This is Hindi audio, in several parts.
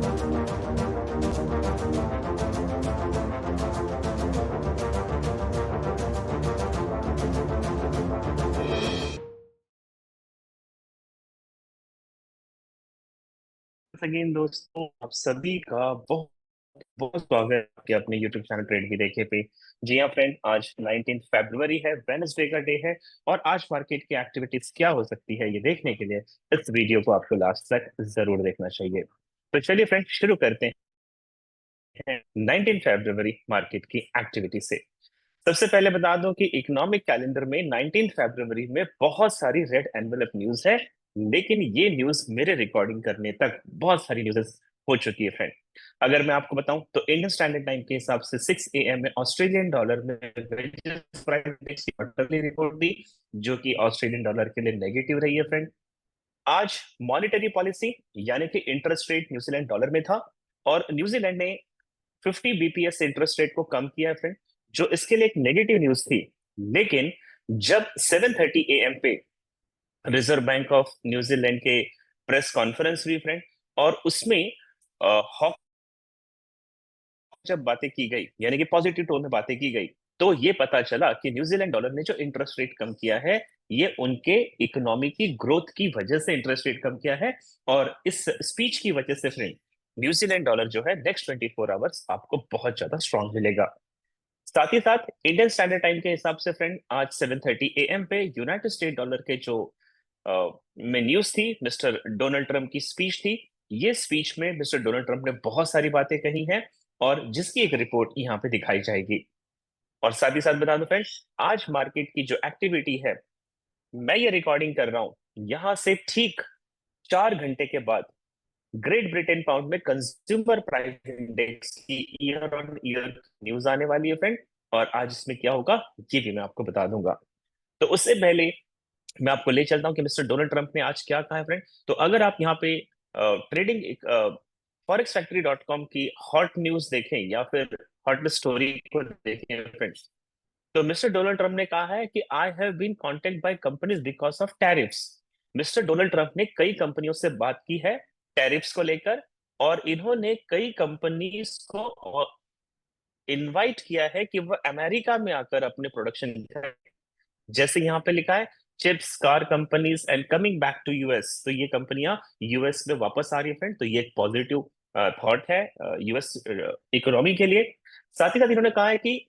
अगेन दोस्तों, आप सभी का बहुत बहुत स्वागत है आपके अपने YouTube चैनल ट्रेड की देखे पे। जी हाँ फ्रेंड, आज 19 फरवरी है, वेडनेसडे का डे है। और आज मार्केट की एक्टिविटीज क्या हो सकती है ये देखने के लिए इस वीडियो को आपको लास्ट तक जरूर देखना चाहिए। तो चलिए फ्रेंड, शुरू करते हैं 19 फरवरी मार्केट की एक्टिविटी से। सबसे पहले बता दूं कि इकोनॉमिक कैलेंडर में 19 फरवरी में बहुत सारी रेड एनवेलप न्यूज है। लेकिन ये न्यूज मेरे रिकॉर्डिंग करने तक बहुत सारी न्यूज़ हो चुकी है फ्रेंड। अगर मैं आपको बताऊं तो इंडियन स्टैंडर्ड टाइम के हिसाब से 6 AM में ऑस्ट्रेलियन डॉलर में वेजेस प्राइस इंडेक्स की क्वार्टरली रिपोर्ट दी, जो कि ऑस्ट्रेलियन डॉलर के लिए नेगेटिव रही है फ्रेंड। आज मॉनेटरी पॉलिसी यानी कि इंटरेस्ट रेट न्यूजीलैंड डॉलर में था, और न्यूजीलैंड ने 50 BPS से इंटरेस्ट रेट को कम किया है फ्रेंड, जो इसके लिए एक नेगेटिव न्यूज थी। लेकिन जब 7:30 AM पे रिजर्व बैंक ऑफ न्यूजीलैंड के प्रेस कॉन्फ्रेंस हुई फ्रेंड, और उसमें हॉक जब बातें की गई यानी कि पॉजिटिव टोन में बातें की गई, तो ये पता चला कि न्यूजीलैंड डॉलर ने जो इंटरेस्ट रेट कम किया है, ये उनके इकोनॉमी की ग्रोथ की वजह से इंटरेस्ट रेट कम किया है। और इस स्पीच की वजह से फ्रेंड, न्यूजीलैंड डॉलर जो है नेक्स्ट 24 आवर्स आपको बहुत ज्यादा स्ट्रांग मिलेगा। साथ ही साथ इंडियन स्टैंडर्ड टाइम के हिसाब से फ्रेंड, आज 7:30 AM पे यूनाइटेड स्टेट डॉलर के जो में न्यूज थी, मिस्टर डोनाल्ड ट्रंप की स्पीच थी। ये स्पीच में मिस्टर डोनाल्ड ट्रंप ने बहुत सारी बातें कही हैं, और जिसकी एक रिपोर्ट यहाँ पे दिखाई जाएगी। और साथ ही साथ बता दूं फ्रेंड्स, आज मार्केट की जो एक्टिविटी है, मैं ये रिकॉर्डिंग कर रहा हूं यहां से ठीक 4 घंटे के बाद ग्रेट ब्रिटेन पाउंड में कंज्यूमर प्राइस इंडेक्स की ईयर ऑन ईयर न्यूज आने वाली है फ्रेंड। और आज इसमें क्या होगा ये भी मैं आपको बता दूंगा। तो उससे पहले मैं आपको ले चलता हूं कि मिस्टर डोनाल्ड ट्रंप ने आज क्या कहा है फ्रेंड। तो अगर आप यहाँ पे ट्रेडिंग फॉरेक्सफैक्ट्री.com की हॉट न्यूज देखें या फिर हॉट स्टोरी को देखें फ्रेंड्स, तो मिस्टर डोनाल्ड ट्रंप ने कहा है कि I have been contact by companies because of tariffs. Mister Donald Trump ने कई कंपनियों से बात की है टैरिफ्स को लेकर, और इन्होंने कई कंपनीज को इनवाइट किया है कि वह अमेरिका में आकर अपने प्रोडक्शन, जैसे यहाँ पे लिखा है, chips car companies and coming back to US. तो ये कंपनियां यूएस में वापस आ रही है फ्रेंड, तो ये एक पॉजिटिव थॉट है यूएस इकोनॉमी के लिए। साथ ही साथ इन्होंने कहा है कि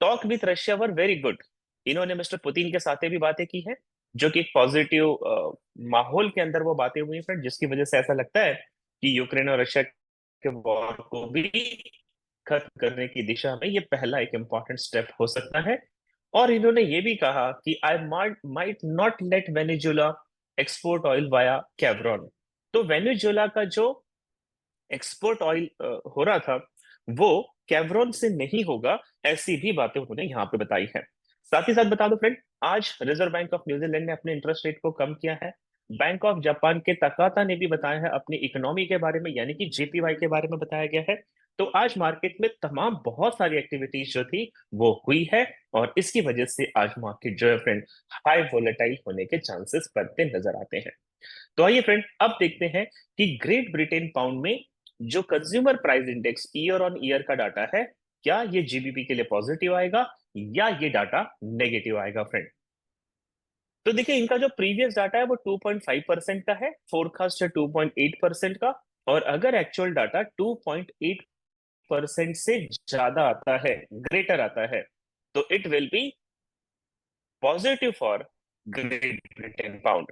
talk with Russia were very good. इन्होंने मिस्टर पुतिन के साथ भी बातें की हैं, जो कि एक पॉजिटिव माहौल के अंदर वो बातें हुई फ्रेंड, जिसकी वजह से ऐसा लगता है कि यूक्रेन और रशिया के वॉर को भी खत्म करने की दिशा में ये पहला एक इम्पॉर्टेंट स्टेप हो सकता है। और इन्होंने ये भी कहा कि I might not let Venezuela export oil via Chevron. तो वेनेजुला का जो एक्सपोर्ट ऑयल हो रहा था, वो कैवरॉन से नहीं होगा, ऐसी भी बातें उन्होंने यहाँ पे बताई है। साथ ही साथ बता दो फ्रेंड, आज रिजर्व बैंक ऑफ न्यूजीलैंड ने अपने इंटरेस्ट रेट को कम किया है। बैंक ऑफ जापान के तकाता ने भी बताया है अपनी इकोनॉमी के बारे में, यानी कि JPY के बारे में बताया गया है। तो आज मार्केट में तमाम बहुत सारी एक्टिविटीज जो थी वो हुई है, और इसकी वजह से आज मार्केट जो है फ्रेंड, हाई वोलेटाइल होने के चांसेस बढ़ते नजर आते हैं। तो आइए फ्रेंड, अब देखते हैं कि ग्रेट ब्रिटेन पाउंड में जो consumer price index year on year का डाटा है, क्या ये GBP के लिए पॉजिटिव आएगा या ये डाटा नेगेटिव आएगा फ्रेंड। तो देखिए, इनका जो प्रीवियस डाटा है वो 2.5% का है, फोरकास्ट है 2.8% का। और अगर एक्चुअल डाटा 2.8% से ज्यादा आता है, ग्रेटर आता है, तो it will be positive for great Britain pound.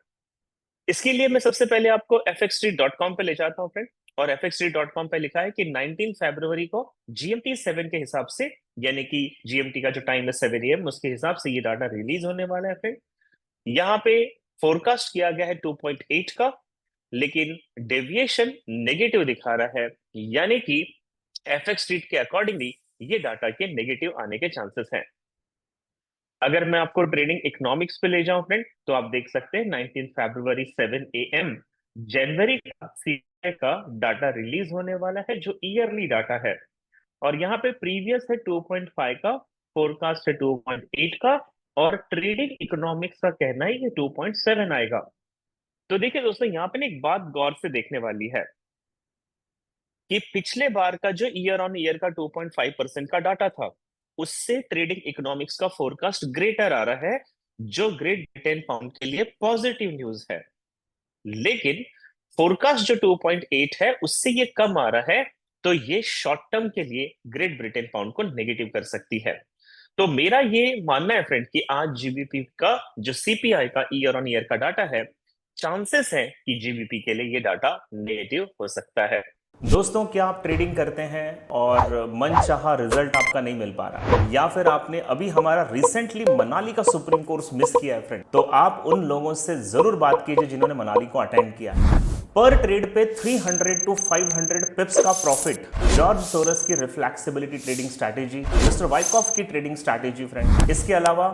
इसके लिए मैं सबसे पहले आपको fxstreet.com पे ले जाता हूँ फ्रेंड। और fxstreet.com पे लिखा है कि 19 फरवरी को GMT 7 के हिसाब से, यानी कि GMT का जो टाइम है 7 AM, उसके हिसाब से ये डाटा रिलीज होने वाला है फ्रेंड। यहाँ पे फोरकास्ट किया गया है 2.8 का, लेकिन डेविएशन नेगेटिव दिखा रहा है, यानी कि FX स्ट्रीट के अकॉर्डिंगली ये डाटा के नेगेटिव आने के चांसेस हैं। अगर मैं आपको ट्रेडिंग इकोनॉमिक्स पे ले जाऊं फ्रेंड, तो आप देख सकते हैं 19 फरवरी 7 AM जनवरी का CPI का डाटा रिलीज होने वाला है, जो ईयरली डाटा है। और यहाँ पे प्रीवियस है 2.5 का, फोरकास्ट है 2.8 का, और ट्रेडिंग इकोनॉमिक्स का कहना है ये 2.7 आएगा। तो देखिए दोस्तों, यहाँ पे ना एक बात गौर से देखने वाली है। कि पिछले बार का जो ईयर ऑन ईयर का 2.5% का डाटा था, उससे ट्रेडिंग इकोनॉमिक्स का फोरकास्ट ग्रेटर आ रहा है, जो ग्रेट ब्रिटेन पाउंड के लिए पॉजिटिव न्यूज है। लेकिन फोरकास्ट जो 2.8 है उससे ये कम आ रहा है, तो ये शॉर्ट टर्म के लिए ग्रेट ब्रिटेन पाउंड को नेगेटिव कर सकती है। तो मेरा ये मानना है फ्रेंड कि आज जीबीपी का जो सीपीआई का ईयर ऑन ईयर का डाटा है, चांसेस है कि जीबीपी के लिए ये डाटा नेगेटिव हो सकता है। दोस्तों, क्या आप ट्रेडिंग करते हैं और मनचाहा रिजल्ट आपका नहीं मिल पा रहा है, या फिर आपने अभी हमारा रिसेंटली मनाली का सुप्रीम कोर्स मिस किया है फ्रेंड, तो आप उन लोगों से जरूर बात कीजिए जिन्होंने मनाली को अटेंड किया है। पर ट्रेड पे 300 टू 500 पिप्स का प्रॉफिट, जॉर्ज सोरस की reflexibility trading strategy, mister Wyckoff की ट्रेडिंग स्ट्रैटेजी फ्रेंड, इसके अलावा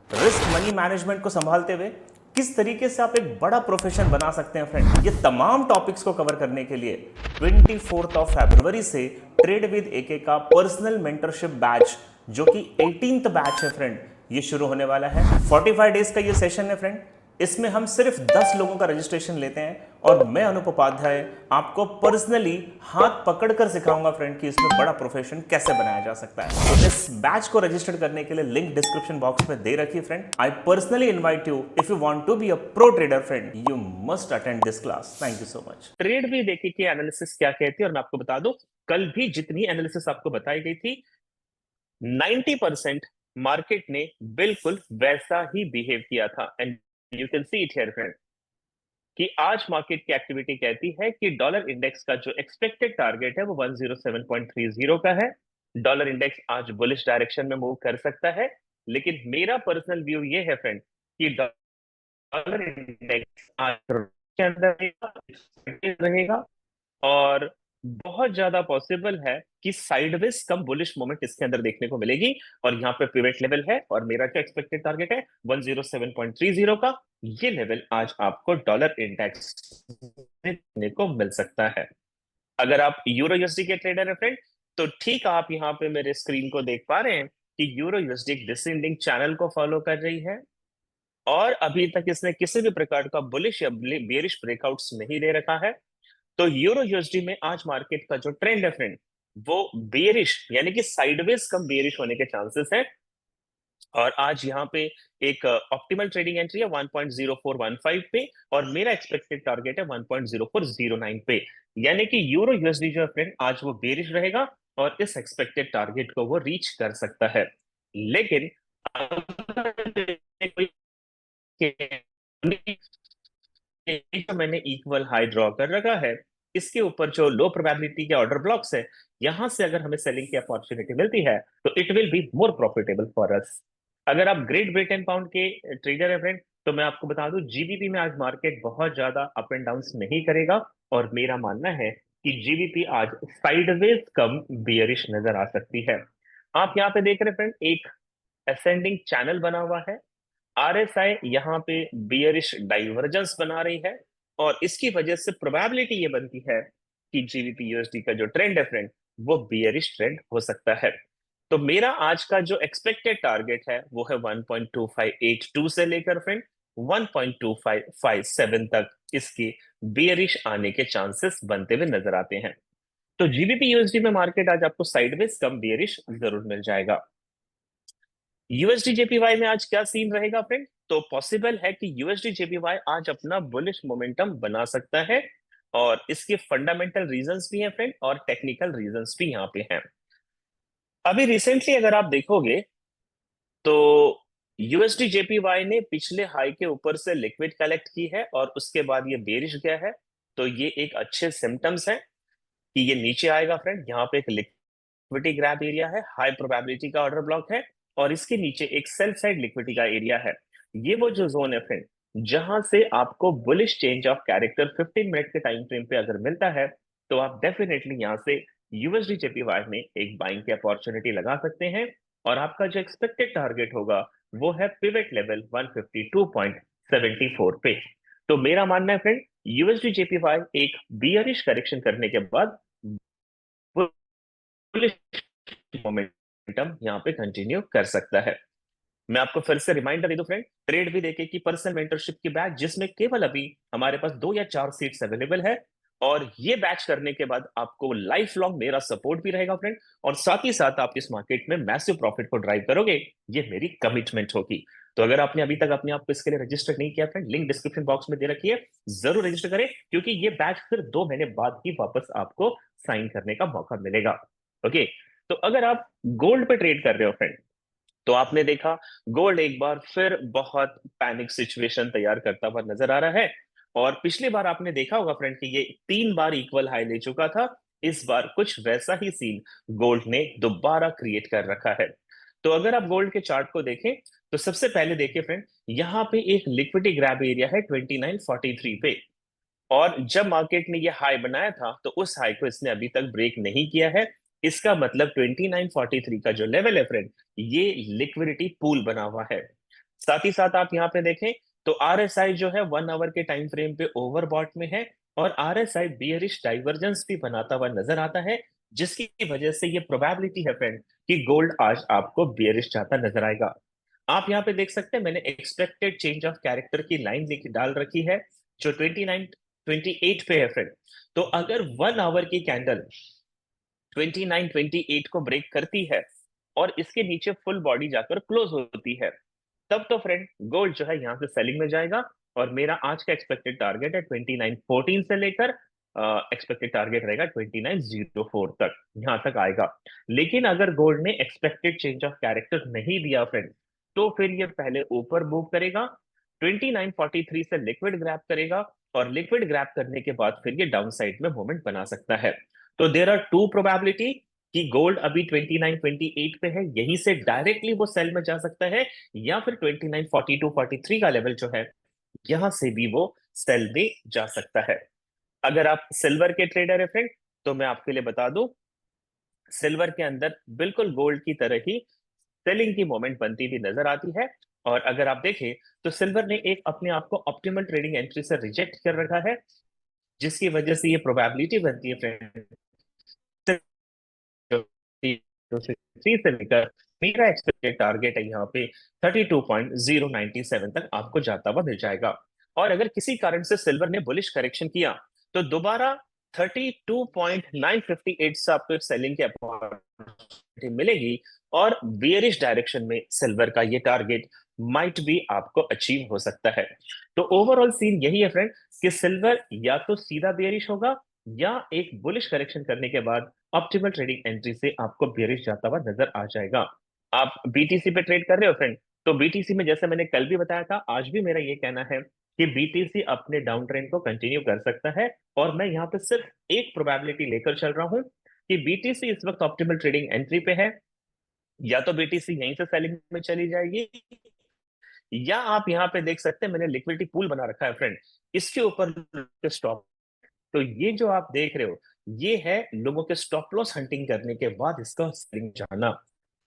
रिस्क मनी मैनेजमेंट को संभालते हुए किस तरीके से आप एक बड़ा प्रोफेशन बना सकते हैं फ्रेंड, ये तमाम टॉपिक्स को कवर करने के लिए 24 फरवरी से ट्रेड विद एके का पर्सनल मेंटरशिप बैच, जो कि 18th बैच है फ्रेंड, ये शुरू होने वाला है। 45 डेज का ये सेशन है फ्रेंड। इसमें हम सिर्फ 10 लोगों का रजिस्ट्रेशन लेते हैं और मैं अनुप उपाध्याय आपको पर्सनली हाथ पकड़कर सिखाऊंगा फ्रेंड कि इसमें बड़ा प्रोफेशन कैसे बनाया जा सकता है। तो इस बैच को रजिस्टर करने के लिए लिंक डिस्क्रिप्शन बॉक्स में दे रखिए friend. I personally invite you, if you want to be a pro trader friend, you must attend this class. Thank you so much. Trade भी देखिए कि एनालिसिस क्या कहती है, और मैं आपको बता दूं, कल भी जितनी एनालिसिस आपको बताई गई थी, 90% मार्केट ने बिल्कुल वैसा ही बिहेव किया था। And you can see it here friend कि आज मार्केट की एक्टिविटी कहती है कि डॉलर इंडेक्स का जो एक्सपेक्टेड टारगेट है वो 107.30 का है। डॉलर इंडेक्स आज बुलिश डायरेक्शन में मूव कर सकता है, लेकिन मेरा पर्सनल व्यू ये है फ्रेंड कि डॉलर इंडेक्स आज के अंदर रहेगा, और बहुत ज्यादा पॉसिबल है कि साइडवेज कम बुलिश मोमेंट इसके अंदर देखने को मिलेगी। और यहाँ पे पिवट लेवल है, और मेरा जो एक्सपेक्टेड टारगेट है 107.30 का, ये लेवल आज आपको डॉलर इंडेक्स देखने को मिल सकता है। अगर आप यूरो यूएसडी के ट्रेडर है फ्रेंड, तो ठीक आप यहाँ पे मेरे स्क्रीन को देख पा रहे हैं कि यूरो यूएसडी एक डिसेंडिंग चैनल को फॉलो कर रही है, और अभी तक इसने किसी भी प्रकार का बुलिश या बेरिश ब्रेकआउट्स नहीं दे रखा है। तो यूरो यूएसडी में आज मार्केट का जो ट्रेंड है फ्रेंड, वो बेरिश यानी कि साइडवेज कम बेरिश होने के चांसेस हैं। और आज यहाँ पे एक ऑप्टिमल ट्रेडिंग एंट्री है 1.0415 पे, और मेरा एक्सपेक्टेड टारगेट है 1.0409 पे। यानी कि यूरो यूएसडी जो है फ्रेंड, आज वो बेरिश रहेगा और इस एक्सपेक्टेड टारगेट को वो रीच कर सकता है। लेकिन अगर जो मैंने इक्वल हाई ड्रॉ कर रखा है, इसके ऊपर जो लो प्रोबेबिलिटी के ऑर्डर ब्लॉक्स है, यहां से अगर हमें सेलिंग की अपॉर्चुनिटी मिलती है तो it will be more profitable for us. अगर आप ग्रेट ब्रिटेन पाउंड के ट्रेडर है फ्रेंड, तो मैं आपको बता दूं जीबीपी में आज मार्केट बहुत ज्यादा अप एंड डाउन नहीं करेगा, और मेरा मानना है कि जीबीपी आज साइडवेज कम बियरिश नजर आ सकती है। आप यहाँ पे देख रहे हैं फ्रेंड, एक असेंडिंग चैनल बना हुआ है। आरएसआई यहाँ पे बियरिश डाइवर्जेंस बना रही है, और इसकी वजह से प्रोबेबिलिटी ये बनती है कि जीबीपी यूएसडी का जो ट्रेंड है फ्रेंड, वो बियरिश ट्रेंड हो सकता है। तो मेरा आज का जो एक्सपेक्टेड टारगेट है वो है 1.2582 से लेकर फ्रेंड 1.2557 तक इसकी बियरिश आने के चांसेस बनते हुए नजर आते हैं। तो जीबीपी यूएसडी में मार्केट आज आपको साइडवेज कम बियरिश जरूर मिल जाएगा। यूएसडी जेपीवाई में आज क्या सीन रहेगा फ्रेंड, तो पॉसिबल है कि यूएसडी जेपीवाई आज अपना बुलिश मोमेंटम बना सकता है, और इसके फंडामेंटल रीजंस भी हैं फ्रेंड, और टेक्निकल रीजंस भी यहाँ पे हैं। अभी रिसेंटली अगर आप देखोगे तो यूएसडी जेपीवाई ने पिछले हाई के ऊपर से लिक्विड कलेक्ट की है, और उसके बाद ये बेरिश गया है। तो ये एक अच्छे सिम्टम्स हैं कि ये नीचे आएगा फ्रेंड। यहाँ पे एक लिक्विडिटी ग्रैब एरिया है, हाई प्रोबेबिलिटी का ऑर्डर ब्लॉक है, और इसके नीचे एक सेल साइड लिक्विडिटी का एरिया है। ये वो जो जोन है फ्रेंड, जहां से आपको bullish change of character 15 minute के टाइम फ्रेम पे अगर मिलता है, तो आप डेफिनेटली यहां से यूएसडी जेपीवाई में एक बाइंग की अपॉर्चुनिटी लगा सकते हैं। और आपका जो एक्सपेक्टेड टारगेट होगा वो है पिवट लेवल 152.74 पे। तो मेरा मानना है फ्रेंड, यूएसडी जेपीवाई एक बियरिश करेक्शन करने के बाद मोमेंटम यहाँ पे कंटिन्यू कर सकता है। मैं आपको फिर से रिमाइंडर दे दूं फ्रेंड, ट्रेड भी देखे कि पर्सनल मेंटरशिप की बैच, जिसमें केवल अभी हमारे पास 2 या 4 सीट्स अवेलेबल है, और ये बैच करने के बाद आपको लाइफ लॉन्ग मेरा सपोर्ट भी रहेगा फ्रेंड, और साथ ही साथ आप इस मार्केट में मैसिव प्रॉफिट को ड्राइव करोगे, ये मेरी कमिटमेंट होगी। तो अगर आपने अभी तक अपने आप को इसके लिए रजिस्टर नहीं किया फ्रेंड, लिंक डिस्क्रिप्शन बॉक्स में दे रखी है, जरूर रजिस्टर करें, क्योंकि ये बैच फिर 2 महीने बाद ही वापस आपको साइन करने का मौका मिलेगा। ओके, तो अगर आप गोल्ड पे ट्रेड कर रहे हो फ्रेंड, तो आपने देखा गोल्ड एक बार फिर बहुत पैनिक सिचुएशन तैयार करता हुआ नजर आ रहा है। और पिछली बार आपने देखा होगा फ्रेंड कि ये 3 बार इक्वल हाई ले चुका था। इस बार कुछ वैसा ही सीन गोल्ड ने दोबारा क्रिएट कर रखा है। तो अगर आप गोल्ड के चार्ट को देखें, तो सबसे पहले देखिए फ्रेंड, यहाँ पे एक लिक्विडिटी ग्रैब एरिया है 2943 पे। और जब मार्केट ने ये हाई बनाया था, तो उस हाई को इसने अभी तक ब्रेक नहीं किया है। इसका मतलब 2943 का जो लेवल है फ्रेंड, ये लिक्विडिटी पूल बना हुआ है। साथ ही साथ आप यहाँ पे देखें, तो आरएसआई जो है 1 आवर के टाइम फ्रेम पे ओवरबॉट में है, और आरएसआई बियरिश डाइवर्जेंस भी बनाता हुआ नजर आता है, जिसकी वजह से ये प्रोबेबिलिटी है फ्रेंड कि गोल्ड आज आपको बियरिश जाता नजर आएगा। आप यहाँ पे देख सकते हैं, मैंने एक्सपेक्टेड चेंज ऑफ कैरेक्टर की लाइन डाल रखी है, जो 2928 पे है फ्रेंड। तो अगर 1 आवर की कैंडल 2928 को ब्रेक करती है और इसके नीचे फुल बॉडी जाकर क्लोज होती है, तब तो फ्रेंड गोल्ड जो है यहाँ से सेलिंग में जाएगा। और मेरा आज का एक्सपेक्टेड टारगेट है 2914 से लेकर एक्सपेक्टेड टारगेट रहेगा 2904 तक, यहाँ तक आएगा। लेकिन अगर गोल्ड ने एक्सपेक्टेड चेंज ऑफ कैरेक्टर नहीं दिया फ्रेंड, तो फिर ये पहले ऊपर मूव करेगा, 2943 से लिक्विड ग्रैब करेगा, और लिक्विड ग्रैब करने के बाद फिर ये डाउन साइड में मूवमेंट बना सकता है। तो देर आर टू प्रोबेबिलिटी कि गोल्ड अभी 2928 पे है, यहीं से डायरेक्टली वो सेल में जा सकता है, या फिर 2942-43 का लेवल जो है, यहां से भी वो सेल में जा सकता है। अगर आप सिल्वर के ट्रेडर है फ्रेंड, तो मैं आपके लिए बता दूं, सिल्वर के अंदर बिल्कुल गोल्ड की तरह ही सेलिंग की मोमेंट बनती हुई नजर आती है। और अगर आप देखें, तो सिल्वर ने एक अपने आप को ऑप्टिमल ट्रेडिंग एंट्री से रिजेक्ट कर रखा है, जिसकी वजह से ये प्रोबेबिलिटी बनती है फ्रेंड, थ्री से लेकर मेरा एक्सपेक्टेड टारगेट है यहाँ पे 32.097 तक आपको जाता हुआ मिल जाएगा। और अगर किसी कारण से सिल्वर ने बुलिश करेक्शन किया, तो दोबारा 32.958 से आपको एक सेलिंग की अपॉर्चुनिटी मिलेगी, और बियरिश डायरेक्शन में सिल्वर का ये टारगेट माइट भी आपको अचीव हो सकता है। तो ओवरऑल सीन यही है फ्रेंड, कि सिल्वर या तो सीधा बियरिश होगा, या एक बुलिश करेक्शन करने के बाद ऑप्टिमल ट्रेडिंग एंट्री से आपको बेरिश जाता हुआ नजर आ जाएगा। आप बीटीसी पे ट्रेड कर रहे हो फ्रेंड, तो बीटीसी में जैसे मैंने कल भी बताया था, आज भी मेरा ये कहना है कि बीटीसी अपने डाउन ट्रेंड को कंटिन्यू कर सकता है। और मैं यहाँ पे सिर्फ एक प्रोबेबिलिटी लेकर चल रहा हूँ कि बीटीसी इस वक्त ऑप्टिमल ट्रेडिंग एंट्री पे है, या तो बीटीसी यहीं से सेलिंग में चली जाएगी, या आप यहाँ पे देख सकते हैं मैंने लिक्विडिटी पूल बना रखा है फ्रेंड, इसके ऊपर स्टॉप। तो ये जो आप देख रहे हो, ये है लोगों के स्टॉप लॉस हंटिंग करने के बाद इसका सेलिंग जाना।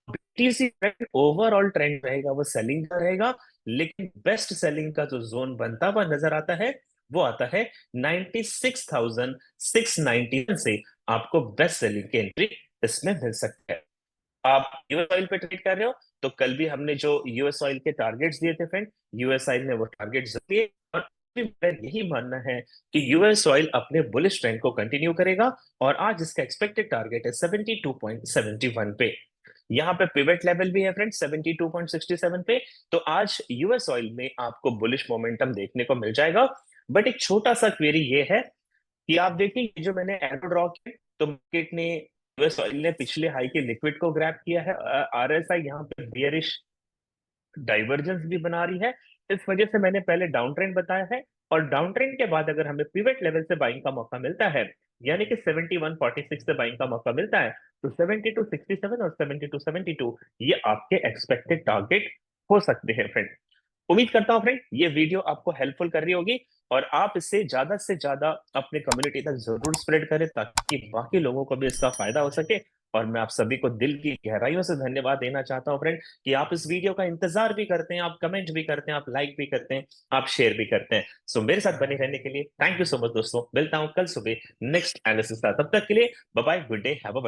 बीटीसी ट्रेंड ओवरऑल ट्रेंड रहेगा, वो सेलिंग का रहेगा, लेकिन बेस्ट सेलिंग का जो जोन बनता हुआ नजर आता है, वो आता है 96,690 से आपको बेस्ट सेलिंग की एंट्री इसमें मिल सकता है। आप यूएस ऑयल पे ट्रेड कर रहे हो, तो कल भी हमने जो यूएस ऑयल के टारगेट्स दिए थे फ्रेंड, यूएस ऑयल ने वो टारगेट्स दिए, और मेरा यही मानना है कि यूएस ऑयल अपने बुलिश ट्रेंड को कंटिन्यू करेगा। और आज इसका एक्सपेक्टेड टारगेट है 72.71 पे। यहाँ पे पिवट लेवल भी है फ्रेंड 72.67 पे। तो आज यूएस ऑयल में आपको बुलिश मोमेंटम देखने को मिल जाएगा। बट एक छोटा सा क्वेरी ये है कि आप देखिए, जो मैंने एरो ड्रॉ किया, तो मार्केट ने यूएस ऑयल ने पिछले हाई के लिक्विड को ग्रैब किया है, आरएसआई यहाँ पे बियरिश डाइवर्जेंस भी बना रही है। इस वजह से मैंने पहले डाउन ट्रेंड बताया है, और डाउन ट्रेंड के बाद अगर हमें पिवट लेवल से बाइंग का मौका मिलता है, यानी कि 71.46 से बाइंग का मौका मिलता है, तो 72.67 और 72.72 ये आपके एक्सपेक्टेड टारगेट हो सकते हैं फ्रेंड। उम्मीद करता हूं फ्रेंड ये वीडियो आपको हेल्पफुल कर रही होगी, और आप इसे ज्यादा से ज्यादा अपने कम्युनिटी तक जरूर स्प्रेड करें, ताकि बाकी लोगों को भी इसका फायदा हो सके। और मैं आप सभी को दिल की गहराइयों से धन्यवाद देना चाहता हूं फ्रेंड, कि आप इस वीडियो का इंतजार भी करते हैं, आप कमेंट भी करते हैं, आप लाइक भी करते हैं, आप शेयर भी करते हैं। सो मेरे साथ बने रहने के लिए थैंक यू सो मच दोस्तों। मिलता हूं कल सुबह नेक्स्ट एनालिसिस का, तब तक के लिए bye bye, good day, have a